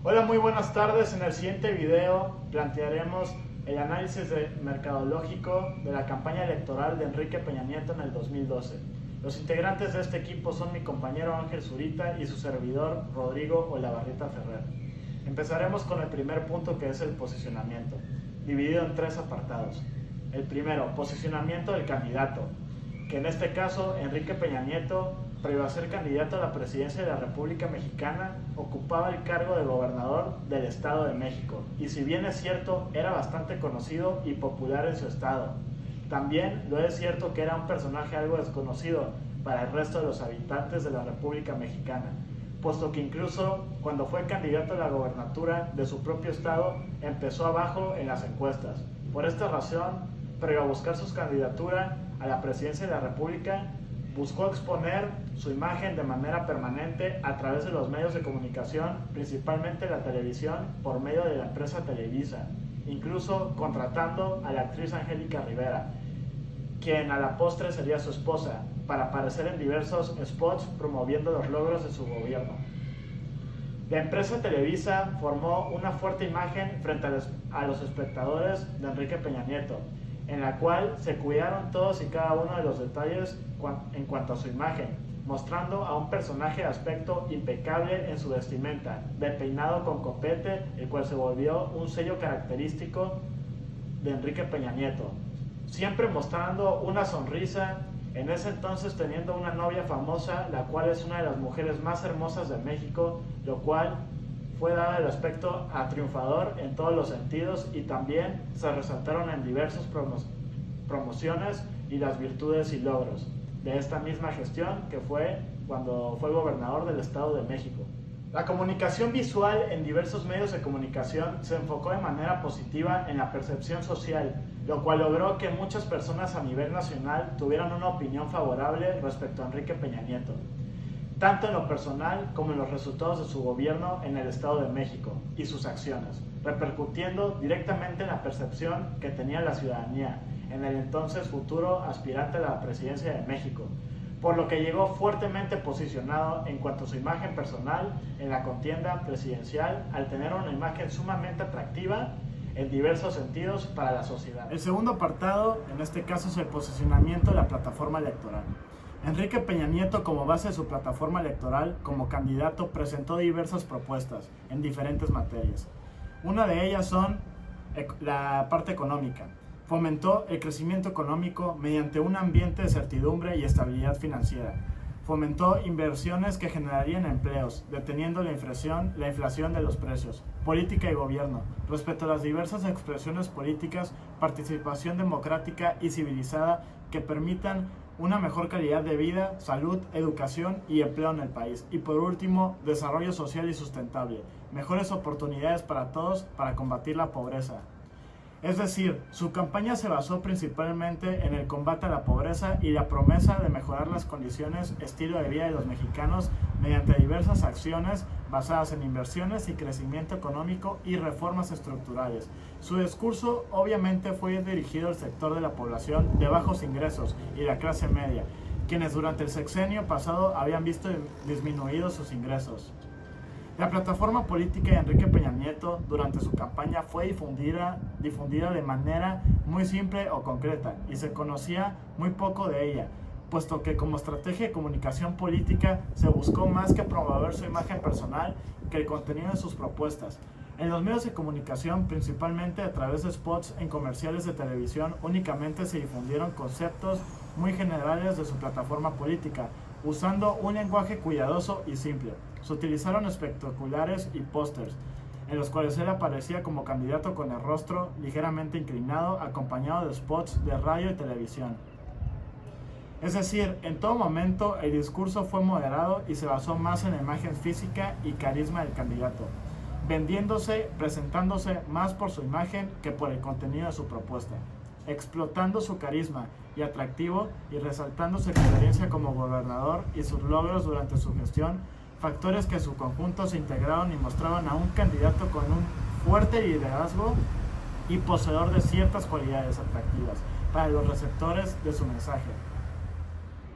Hola, muy buenas tardes. En el siguiente video plantearemos el análisis mercadológico de la campaña electoral de Enrique Peña Nieto en el 2012. Los integrantes de este equipo son mi compañero Ángel Zurita y su servidor Rodrigo Olavarrieta Ferrer. Empezaremos con el primer punto, que es el posicionamiento, dividido en tres apartados. El primero, posicionamiento del candidato, que en este caso Enrique Peña Nieto, previo a ser candidato a la presidencia de la República Mexicana, ocupaba el cargo de gobernador del Estado de México, y si bien es cierto, era bastante conocido y popular en su estado, también lo es cierto que era un personaje algo desconocido para el resto de los habitantes de la República Mexicana, puesto que incluso cuando fue candidato a la gobernatura de su propio estado, empezó abajo en las encuestas. Por esta razón, previo a buscar su candidatura a la presidencia de la República, buscó exponer su imagen de manera permanente a través de los medios de comunicación, principalmente la televisión, por medio de la empresa Televisa, incluso contratando a la actriz Angélica Rivera, quien a la postre sería su esposa, para aparecer en diversos spots promoviendo los logros de su gobierno. La empresa Televisa formó una fuerte imagen frente a los espectadores de Enrique Peña Nieto, en la cual se cuidaron todos y cada uno de los detalles en cuanto a su imagen, mostrando a un personaje de aspecto impecable en su vestimenta, de peinado con copete, el cual se volvió un sello característico de Enrique Peña Nieto, siempre mostrando una sonrisa, en ese entonces teniendo una novia famosa, la cual es una de las mujeres más hermosas de México, lo cual fue dado el aspecto a triunfador en todos los sentidos, y también se resaltaron en diversas promociones y las virtudes y logros de esta misma gestión, que fue cuando fue gobernador del Estado de México. La comunicación visual en diversos medios de comunicación se enfocó de manera positiva en la percepción social, lo cual logró que muchas personas a nivel nacional tuvieran una opinión favorable respecto a Enrique Peña Nieto, tanto en lo personal como en los resultados de su gobierno en el Estado de México y sus acciones, repercutiendo directamente en la percepción que tenía la ciudadanía en el entonces futuro aspirante a la presidencia de México, por lo que llegó fuertemente posicionado en cuanto a su imagen personal en la contienda presidencial, al tener una imagen sumamente atractiva en diversos sentidos para la sociedad. El segundo apartado, en este caso, es el posicionamiento de la plataforma electoral. Enrique Peña Nieto, como base de su plataforma electoral, como candidato, presentó diversas propuestas en diferentes materias. Una de ellas son la parte económica. Fomentó el crecimiento económico mediante un ambiente de certidumbre y estabilidad financiera. Fomentó inversiones que generarían empleos, deteniendo la inflación de los precios. Política y gobierno. Respecto a las diversas expresiones políticas, participación democrática y civilizada que permitan una mejor calidad de vida, salud, educación y empleo en el país. Y por último, desarrollo social y sustentable. Mejores oportunidades para todos para combatir la pobreza. Es decir, su campaña se basó principalmente en el combate a la pobreza y la promesa de mejorar las condiciones, estilo de vida de los mexicanos mediante diversas acciones basadas en inversiones y crecimiento económico y reformas estructurales. Su discurso obviamente fue dirigido al sector de la población de bajos ingresos y la clase media, quienes durante el sexenio pasado habían visto disminuidos sus ingresos. La plataforma política de Enrique Peña Nieto durante su campaña fue difundida de manera muy simple o concreta, y se conocía muy poco de ella, puesto que como estrategia de comunicación política se buscó más que promover su imagen personal que el contenido de sus propuestas. En los medios de comunicación, principalmente a través de spots en comerciales de televisión, únicamente se difundieron conceptos muy generales de su plataforma política, usando un lenguaje cuidadoso y simple. Se utilizaron espectaculares y pósters, en los cuales él aparecía como candidato con el rostro ligeramente inclinado, acompañado de spots de radio y televisión. Es decir, en todo momento el discurso fue moderado y se basó más en la imagen física y carisma del candidato, presentándose más por su imagen que por el contenido de su propuesta, explotando su carisma y atractivo y resaltando su experiencia como gobernador y sus logros durante su gestión, factores que en su conjunto se integraron y mostraban a un candidato con un fuerte liderazgo y poseedor de ciertas cualidades atractivas para los receptores de su mensaje.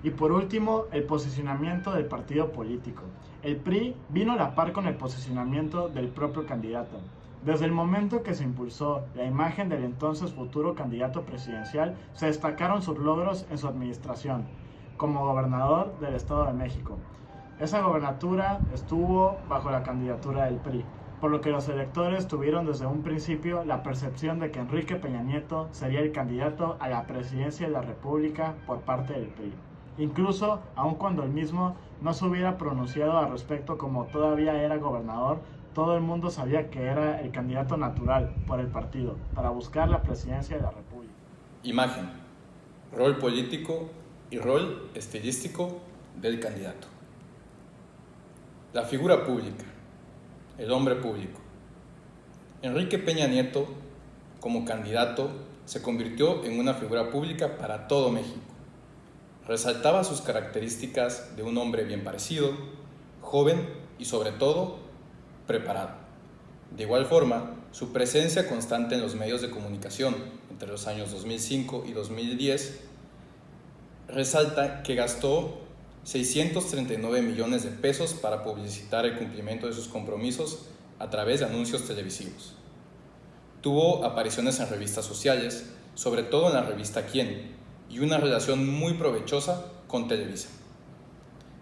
Y por último, el posicionamiento del partido político. El PRI vino a la par con el posicionamiento del propio candidato. Desde el momento que se impulsó la imagen del entonces futuro candidato presidencial, se destacaron sus logros en su administración como gobernador del Estado de México. Esa gobernatura estuvo bajo la candidatura del PRI, por lo que los electores tuvieron desde un principio la percepción de que Enrique Peña Nieto sería el candidato a la presidencia de la República por parte del PRI. Incluso, aun cuando el mismo no se hubiera pronunciado al respecto como todavía era gobernador, todo el mundo sabía que era el candidato natural por el partido para buscar la presidencia de la República. Imagen, rol político y rol estilístico del candidato. La figura pública, el hombre público. Enrique Peña Nieto, como candidato, se convirtió en una figura pública para todo México. Resaltaba sus características de un hombre bien parecido, joven y sobre todo preparado. De igual forma, su presencia constante en los medios de comunicación entre los años 2005 y 2010 resalta que gastó 639 millones de pesos para publicitar el cumplimiento de sus compromisos a través de anuncios televisivos. Tuvo apariciones en revistas sociales, sobre todo en la revista Quién, y una relación muy provechosa con Televisa.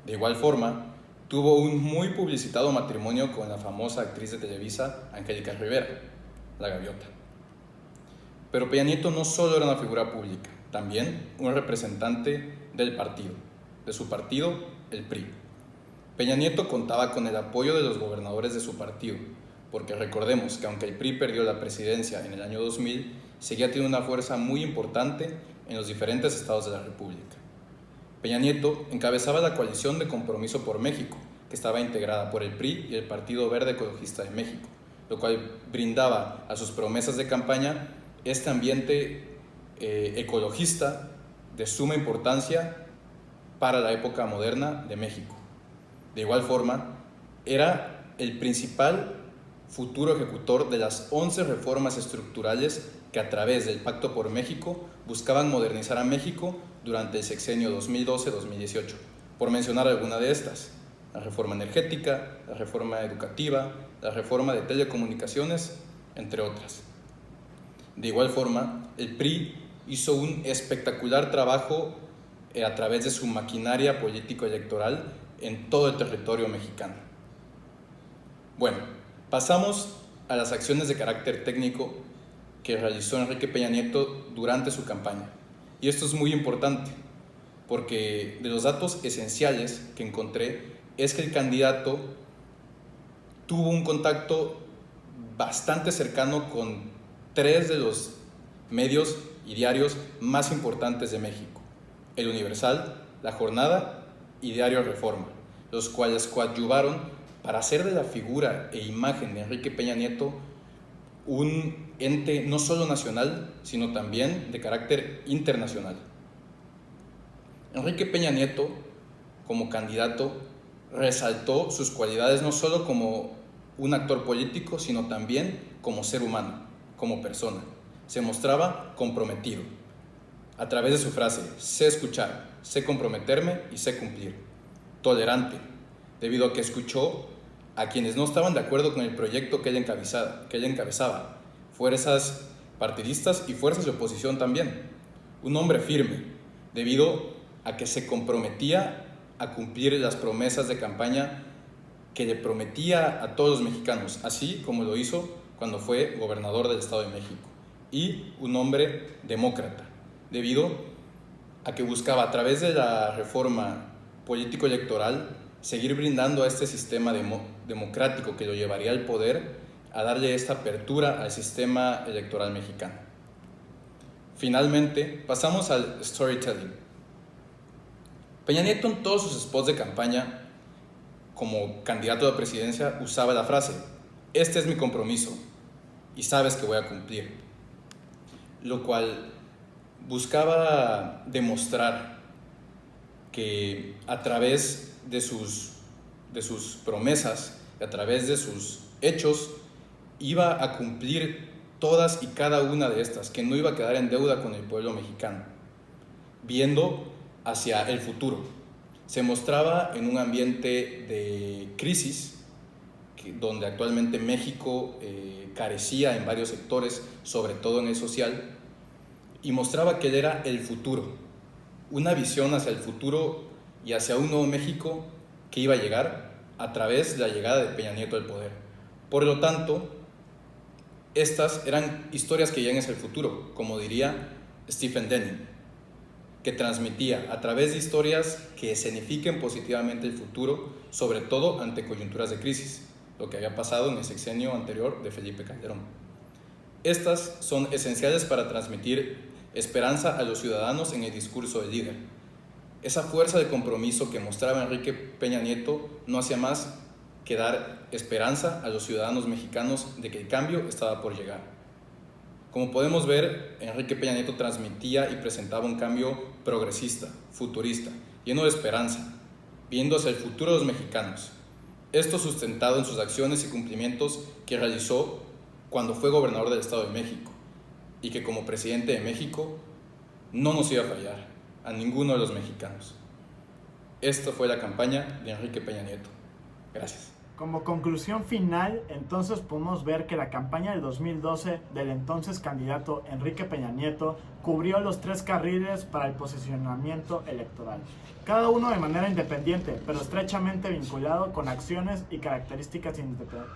De igual forma, tuvo un muy publicitado matrimonio con la famosa actriz de Televisa, Angélica Rivera, la Gaviota. Pero Peña Nieto no solo era una figura pública, también un representante del partido, de su partido, el PRI. Peña Nieto contaba con el apoyo de los gobernadores de su partido, porque recordemos que aunque el PRI perdió la presidencia en el año 2000, seguía teniendo una fuerza muy importante en los diferentes estados de la República. Peña Nieto encabezaba la coalición de Compromiso por México, que estaba integrada por el PRI y el Partido Verde Ecologista de México, lo cual brindaba a sus promesas de campaña este ambiente ecologista de suma importancia para la época moderna de México. De igual forma, era el principal futuro ejecutor de las 11 reformas estructurales que a través del Pacto por México buscaban modernizar a México durante el sexenio 2012-2018, por mencionar alguna de estas: la reforma energética, la reforma educativa, la reforma de telecomunicaciones, entre otras. De igual forma, el PRI hizo un espectacular trabajo a través de su maquinaria político-electoral en todo el territorio mexicano. Bueno, pasamos a las acciones de carácter técnico que realizó Enrique Peña Nieto durante su campaña. Y esto es muy importante, porque de los datos esenciales que encontré es que el candidato tuvo un contacto bastante cercano con 3 de los medios y diarios más importantes de México: El Universal, La Jornada y Diario Reforma, los cuales coadyuvaron para hacer de la figura e imagen de Enrique Peña Nieto un ente no solo nacional, sino también de carácter internacional. Enrique Peña Nieto, como candidato, resaltó sus cualidades no solo como un actor político, sino también como ser humano, como persona. Se mostraba comprometido. A través de su frase: sé escuchar, sé comprometerme y sé cumplir. Tolerante, debido a que escuchó a quienes no estaban de acuerdo con el proyecto que él encabezaba, fuerzas partidistas y fuerzas de oposición también. Un hombre firme, debido a que se comprometía a cumplir las promesas de campaña que le prometía a todos los mexicanos, así como lo hizo cuando fue gobernador del Estado de México. Y un hombre demócrata, debido a que buscaba, a través de la reforma político-electoral, seguir brindando a este sistema democrático que lo llevaría al poder, a darle esta apertura al sistema electoral mexicano. Finalmente, pasamos al storytelling. Peña Nieto, en todos sus spots de campaña como candidato a la presidencia, usaba la frase: este es mi compromiso y sabes que voy a cumplir, lo cual buscaba demostrar que a través de sus promesas, a través de sus hechos, iba a cumplir todas y cada una de estas, que no iba a quedar en deuda con el pueblo mexicano, viendo hacia el futuro. Se mostraba en un ambiente de crisis, donde actualmente México carecía en varios sectores, sobre todo en el social, y mostraba que él era el futuro, una visión hacia el futuro y hacia un nuevo México que iba a llegar a través de la llegada de Peña Nieto al poder. Por lo tanto, estas eran historias que llegan hacia el futuro, como diría Stephen Denning, que transmitía a través de historias que escenifiquen positivamente el futuro, sobre todo ante coyunturas de crisis, lo que había pasado en el sexenio anterior de Felipe Calderón. Estas son esenciales para transmitir esperanza a los ciudadanos en el discurso del líder. Esa fuerza de compromiso que mostraba Enrique Peña Nieto no hacía más que dar esperanza a los ciudadanos mexicanos de que el cambio estaba por llegar. Como podemos ver, Enrique Peña Nieto transmitía y presentaba un cambio progresista, futurista, lleno de esperanza, viendo hacia el futuro de los mexicanos. Esto sustentado en sus acciones y cumplimientos que realizó cuando fue gobernador del Estado de México, y que como presidente de México no nos iba a fallar a ninguno de los mexicanos. Esta fue la campaña de Enrique Peña Nieto. Gracias. Como conclusión final, entonces podemos ver que la campaña del 2012 del entonces candidato Enrique Peña Nieto cubrió los 3 carriles para el posicionamiento electoral, cada uno de manera independiente, pero estrechamente vinculado con acciones y características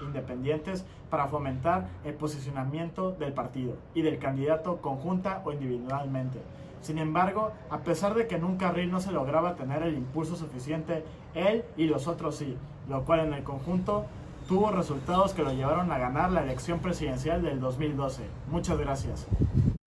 independientes para fomentar el posicionamiento del partido y del candidato conjunta o individualmente. Sin embargo, a pesar de que en un carril no se lograba tener el impulso suficiente, él y los otros sí, lo cual en el conjunto tuvo resultados que lo llevaron a ganar la elección presidencial del 2012. Muchas gracias.